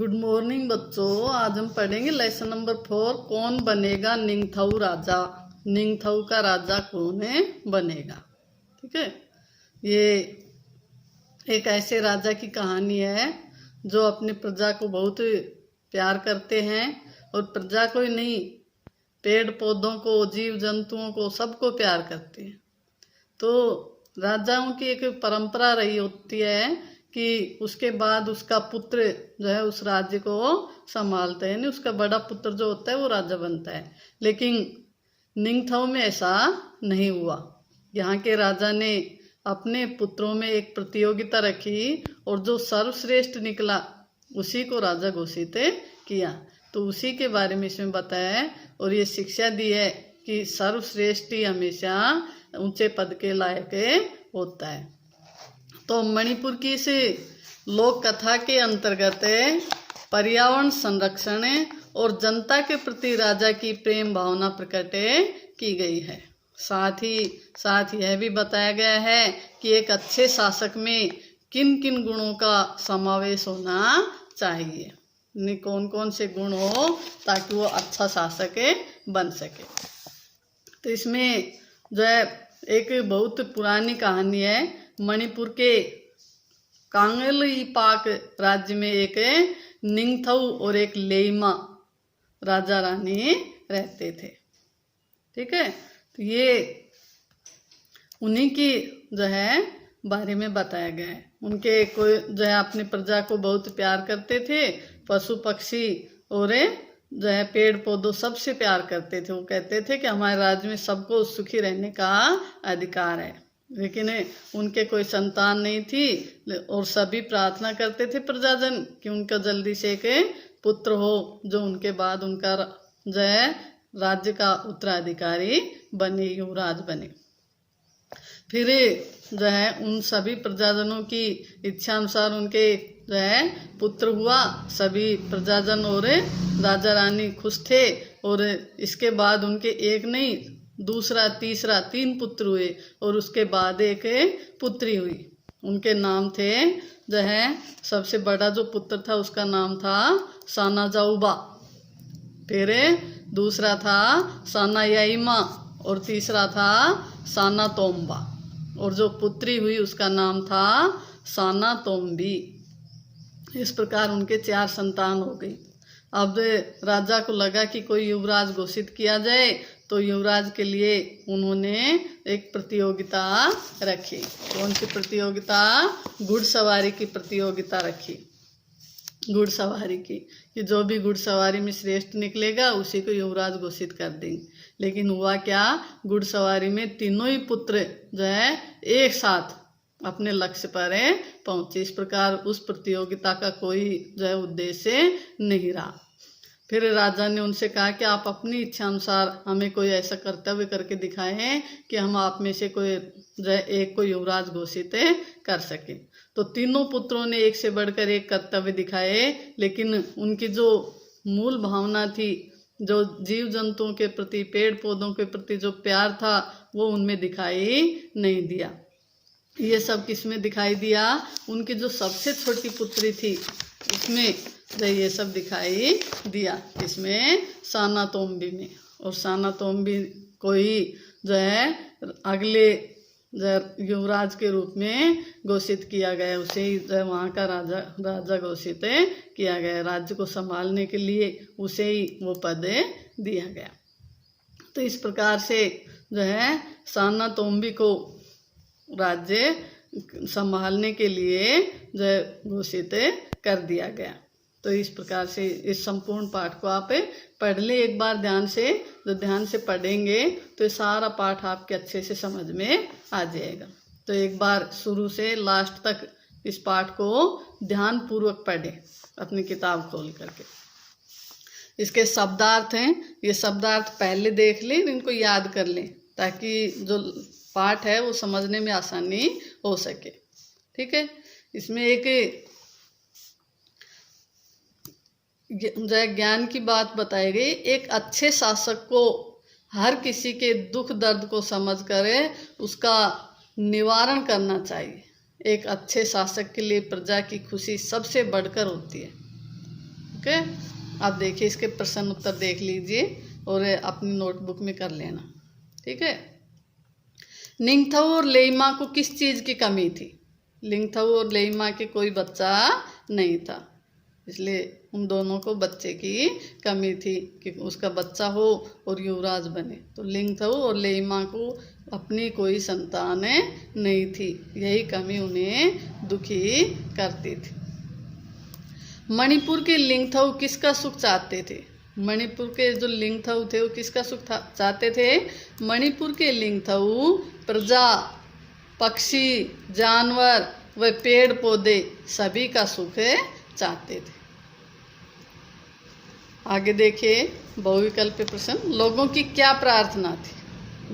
Good morning बच्चों। आज हम पढ़ेंगे लेसन नंबर 4, कौन बनेगा निंगथऊ राजा। निंगथऊ का राजा कौन है बनेगा। ठीक है, ये एक ऐसे राजा की कहानी है जो अपनी प्रजा को बहुत प्यार करते हैं और प्रजा को ही नहीं, पेड़ पौधों को, जीव जंतुओं को, सबको प्यार करते हैं। तो राजाओं की एक परंपरा रही होती है कि उसके बाद उसका पुत्र जो है उस राज्य को संभालता है, यानी उसका बड़ा पुत्र जो होता है वो राजा बनता है। लेकिन निंगथऊ में ऐसा नहीं हुआ। यहाँ के राजा ने अपने पुत्रों में एक प्रतियोगिता रखी और जो सर्वश्रेष्ठ निकला उसी को राजा घोषित किया। तो उसी के बारे में इसमें बताया है और ये शिक्षा दी है कि सर्वश्रेष्ठ ही हमेशा ऊंचे पद के लायक होता है। तो मणिपुर की इस लोक कथा के अंतर्गत पर्यावरण संरक्षण और जनता के प्रति राजा की प्रेम भावना प्रकट की गई है। साथ यह भी बताया गया है कि एक अच्छे शासक में किन किन गुणों का समावेश होना चाहिए, कौन कौन से गुण हो ताकि वो अच्छा शासक बन सके। तो इसमें जो है एक बहुत पुरानी कहानी है। मणिपुर के कांगलीपाक राज्य में एक निंगथऊ और एक लेइमा राजा रानी रहते थे। ठीक है, तो ये उन्हीं की जो है बारे में बताया गया है। उनके कोई जो है अपनी प्रजा को बहुत प्यार करते थे, पशु पक्षी और जो है पेड़ पौधों सबसे प्यार करते थे। वो कहते थे कि हमारे राज्य में सबको सुखी रहने का अधिकार है। लेकिन उनके कोई संतान नहीं थी और सभी प्रार्थना करते थे प्रजाजन कि उनका जल्दी से एक पुत्र हो जो उनके बाद उनका जो है राज्य का उत्तराधिकारी बने, युवराज बने। फिर जो है उन सभी प्रजाजनों की इच्छा अनुसार उनके जो है पुत्र हुआ। सभी प्रजाजन और राजा रानी खुश थे और इसके बाद उनके एक नहीं, दूसरा, तीसरा, 3 पुत्र हुए और उसके बाद एक पुत्री हुई। उनके नाम थे जो है सबसे बड़ा जो पुत्र था उसका नाम था सानाजाउबा, फिर दूसरा था सानायाइमा और तीसरा था सानातोम्बा और जो पुत्री हुई उसका नाम था सानातोम्बी। इस प्रकार उनके 4 संतान हो गई। अब राजा को लगा कि कोई युवराज घोषित किया जाए, तो युवराज के लिए उन्होंने एक प्रतियोगिता रखी। कौन सी प्रतियोगिता? घुड़सवारी की प्रतियोगिता रखी। घुड़सवारी की कि जो भी घुड़सवारी में श्रेष्ठ निकलेगा उसी को युवराज घोषित कर देंगे। लेकिन हुआ क्या, घुड़सवारी में तीनों ही पुत्र जो है एक साथ अपने लक्ष्य पर पहुंचे। इस प्रकार उस प्रतियोगिता का कोई जो है उद्देश्य नहीं रहा। फिर राजा ने उनसे कहा कि आप अपनी इच्छा अनुसार हमें कोई ऐसा कर्तव्य करके दिखाए हैं कि हम आप में से कोई जो है एक को युवराज घोषित कर सके। तो तीनों पुत्रों ने एक से बढ़कर एक कर्तव्य दिखाए, लेकिन उनकी जो मूल भावना थी, जो जीव जंतुओं के प्रति, पेड़ पौधों के प्रति जो प्यार था वो उनमें दिखाई नहीं दिया। ये सब किसमें दिखाई दिया? उनकी जो सबसे छोटी पुत्री थी उसमें जो ये सब दिखाई दिया। इसमें सानातोम्बी में, और सानातोम्बी को ही जो है अगले युवराज के रूप में घोषित किया गया। उसे ही जो वहाँ का राजा घोषित किया गया। राज्य को संभालने के लिए उसे ही वो पद दिया गया। तो इस प्रकार से जो है सानातोम्बी को राज्य संभालने के लिए जो है घोषित कर दिया गया। तो इस प्रकार से इस संपूर्ण पाठ को आप पढ़ लें एक बार ध्यान से। जो ध्यान से पढ़ेंगे तो ये सारा पाठ आपके अच्छे से समझ में आ जाएगा। तो एक बार शुरू से लास्ट तक इस पाठ को ध्यान पूर्वक पढ़ें अपनी किताब खोल करके। इसके शब्दार्थ हैं, ये शब्दार्थ पहले देख लें, इनको याद कर लें ताकि जो पाठ है वो समझने में आसानी हो सके। ठीक है, इसमें एक ज्ञान की बात बताई गई। एक अच्छे शासक को हर किसी के दुख दर्द को समझ कर उसका निवारण करना चाहिए। एक अच्छे शासक के लिए प्रजा की खुशी सबसे बढ़कर होती है। ठीक है, आप देखिए इसके प्रश्न उत्तर देख लीजिए और अपनी नोटबुक में कर लेना। ठीक है, निंगथऊ और लेइमा को किस चीज़ की कमी थी? निंगथऊ और लेइमा के कोई बच्चा नहीं था, इसलिए उन दोनों को बच्चे की कमी थी कि उसका बच्चा हो और युवराज बने। तो निंगथऊ और लेइमा को अपनी कोई संतान नहीं थी, यही कमी उन्हें दुखी करती थी। मणिपुर के निंगथऊ किसका सुख चाहते थे? मणिपुर के जो निंगथऊ थे वो किसका सुख चाहते थे? मणिपुर के निंगथऊ प्रजा, पक्षी, जानवर व पेड़ पौधे सभी का सुख चाहते थे। आगे देखिए बहुविकल्पीय प्रश्न। लोगों की क्या प्रार्थना थी?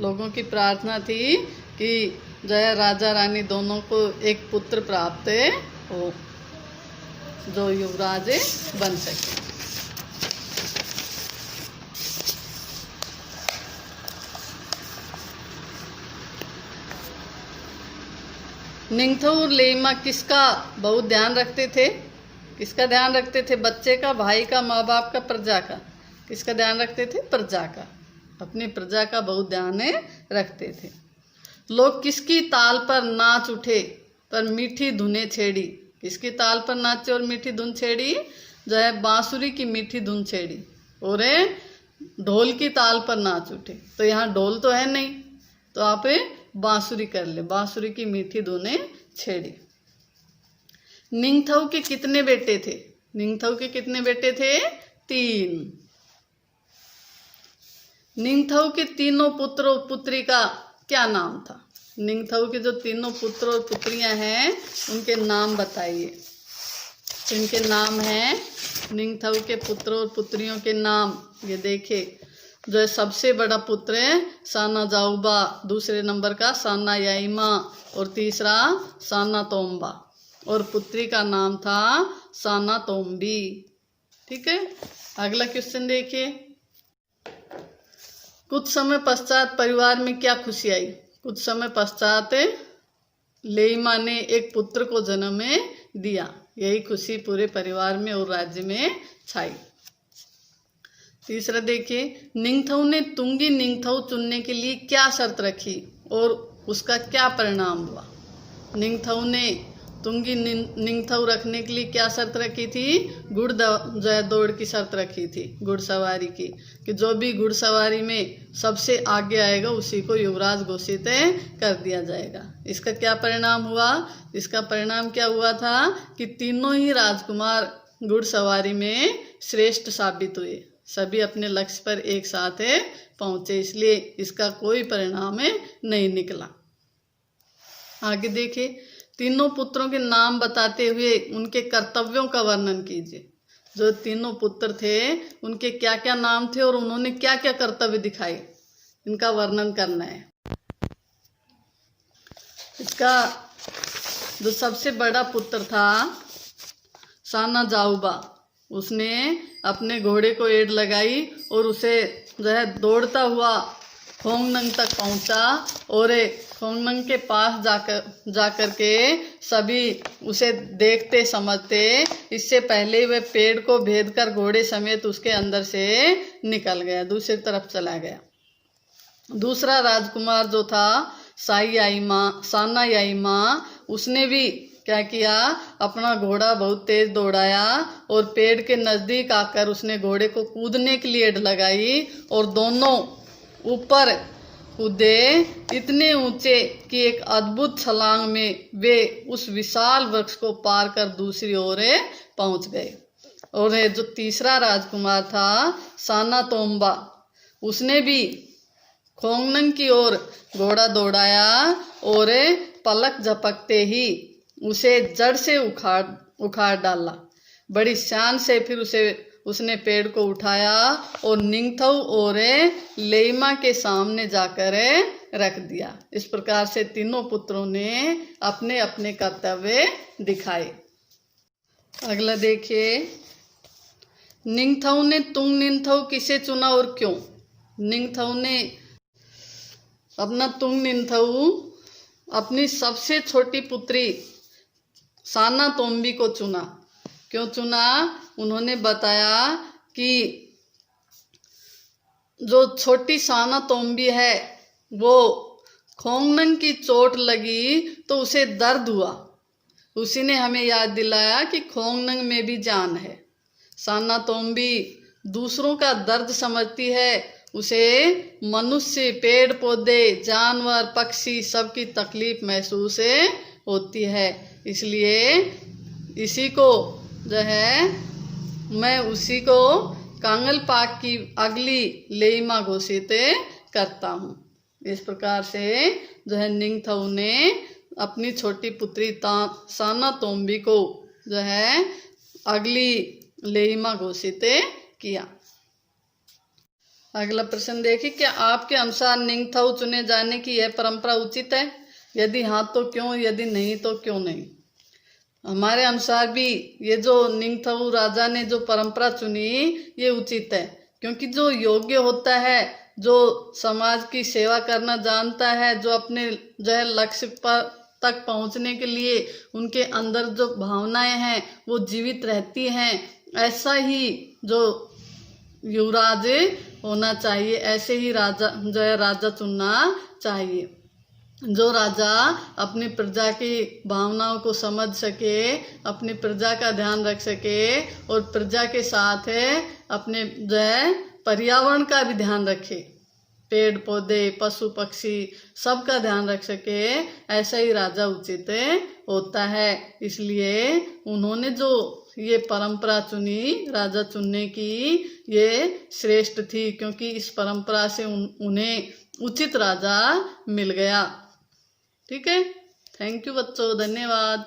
लोगों की प्रार्थना थी कि जय राजा रानी दोनों को एक पुत्र प्राप्त हो जो युवराज बन सके। निंगथऊ और लेइमा किसका बहुत ध्यान रखते थे? किसका ध्यान रखते थे? बच्चे का, भाई का, माँ बाप का, प्रजा का? किसका ध्यान रखते थे? प्रजा का। अपनी प्रजा का बहुत ध्यान रखते थे। लोग किसकी ताल पर नाच उठे पर मीठी धुनें छेड़ी? किसकी ताल पर नाचे और मीठी धुन छेड़ी? जो है बांसुरी की मीठी धुन छेड़ी और ढोल की ताल पर नाच उठे। तो यहाँ ढोल तो है नहीं, तो आप बांसुरी कर ले, बांसुरी की मीठी धुनें छेड़ी। निंगथऊ के कितने बेटे थे? निंगथऊ के कितने बेटे थे? 3। निंगथऊ के तीनों पुत्र और पुत्री का क्या नाम था? निंगथऊ के जो तीनों पुत्र और पुत्रियां हैं उनके नाम बताइए। इनके नाम हैं निंगथऊ के पुत्र और पुत्रियों के नाम। ये देखिए, जो है सबसे बड़ा पुत्र है साना जाऊबा, दूसरे नंबर का साना याइमा और तीसरा साना तोम्बा, और पुत्री का नाम था साना तोम्बी। ठीक है, अगला क्वेश्चन देखिए। कुछ समय पश्चात परिवार में क्या खुशी आई? कुछ समय पश्चात लेइमा ने एक पुत्र को जन्म दिया, यही खुशी पूरे परिवार में और राज्य में छाई। तीसरा देखिए, निंगथऊ ने तुंगी निंगथऊ चुनने के लिए क्या शर्त रखी और उसका क्या परिणाम हुआ? निंगथऊ ने तुंगी निंगथऊ रखने के लिए क्या शर्त रखी थी? दौड़ की शर्त रखी थी, घुड़सवारी की, कि जो भी घुड़सवारी में सबसे आगे आएगा उसी को युवराज घोषित कर दिया जाएगा। इसका क्या परिणाम हुआ? इसका परिणाम क्या हुआ था कि तीनों ही राजकुमार घुड़सवारी में श्रेष्ठ साबित हुए, सभी अपने लक्ष्य पर एक साथ पहुंचे, इसलिए इसका कोई परिणाम नहीं निकला। आगे देखिए, तीनों पुत्रों के नाम बताते हुए उनके कर्तव्यों का वर्णन कीजिए। जो तीनों पुत्र थे उनके क्या क्या नाम थे और उन्होंने क्या क्या कर्तव्य दिखाए, इनका वर्णन करना है। इसका जो सबसे बड़ा पुत्र था साना जाऊबा, उसने अपने घोड़े को एड़ लगाई और उसे जो है दौड़ता हुआ खोंगनंग तक पहुंचा और खोंगनंग के पास जाकर के सभी उसे देखते समझते, इससे पहले वह पेड़ को भेद कर घोड़े समेत उसके अंदर से निकल गया, दूसरी तरफ चला गया। दूसरा राजकुमार जो था साना याइमा, उसने भी क्या किया? अपना घोड़ा बहुत तेज दौड़ाया और पेड़ के नजदीक आकर उसने घोड़े को कूदने के लिए एड़ लगाई और दोनों ऊपर कूदे, इतने ऊंचे कि एक अद्भुत छलांग में वे उस विशाल वृक्ष को पार कर दूसरी ओर पहुंच गए। और जो तीसरा राजकुमार था साना तोम्बा, उसने भी खोंगनंग की ओर घोड़ा दौड़ाया और पलक झपकते ही उसे जड़ से उखाड़ डाला। बड़ी शान से फिर उसने पेड़ को उठाया और निंगथऊ और लेइमा के सामने जाकर रख दिया। इस प्रकार से तीनों पुत्रों ने अपने अपने कर्तव्य दिखाए। अगला देखिए, निंगथऊ ने तुंग निंगथऊ किसे चुना और क्यों? निंगथऊ ने अपना तुंग निंगथऊ अपनी सबसे छोटी पुत्री साना तोम्बी को चुना। क्यों चुना? उन्होंने बताया कि जो छोटी साना तोम्बी है वो खोंगनंग की चोट लगी तो उसे दर्द हुआ। उसी ने हमें याद दिलाया कि खोंगनंग में भी जान है। साना तोम्बी दूसरों का दर्द समझती है, उसे मनुष्य, पेड़ पौधे, जानवर, पक्षी सबकी तकलीफ महसूस होती है। इसलिए इसी को जो है मैं उसी को कांगल पाक की अगली लेइमा घोषित करता हूँ। इस प्रकार से जो है निंगथौ ने अपनी छोटी पुत्री साना तोम्बी को जो है अगली लेइमा घोषित किया। अगला प्रश्न देखिए, क्या आपके अनुसार निंगथौ चुने जाने की यह परंपरा उचित है? यदि हाँ तो क्यों, यदि नहीं तो क्यों नहीं? हमारे अनुसार भी ये जो निंगथौ राजा ने जो परंपरा चुनी ये उचित है, क्योंकि जो योग्य होता है, जो समाज की सेवा करना जानता है, जो अपने जो है लक्ष्य पर तक पहुंचने के लिए उनके अंदर जो भावनाएं हैं वो जीवित रहती हैं, ऐसा ही जो युवराज होना चाहिए, ऐसे ही राजा जो है राजा चुनना चाहिए। जो राजा अपनी प्रजा की भावनाओं को समझ सके, अपनी प्रजा का ध्यान रख सके और प्रजा के साथ अपने जो है पर्यावरण का भी ध्यान रखे, पेड़ पौधे, पशु पक्षी सबका ध्यान रख सके, ऐसा ही राजा उचित होता है। इसलिए उन्होंने जो ये परंपरा चुनी राजा चुनने की, ये श्रेष्ठ थी, क्योंकि इस परंपरा से उन्हें उचित राजा मिल गया। ठीक है, थैंक यू बच्चों, धन्यवाद।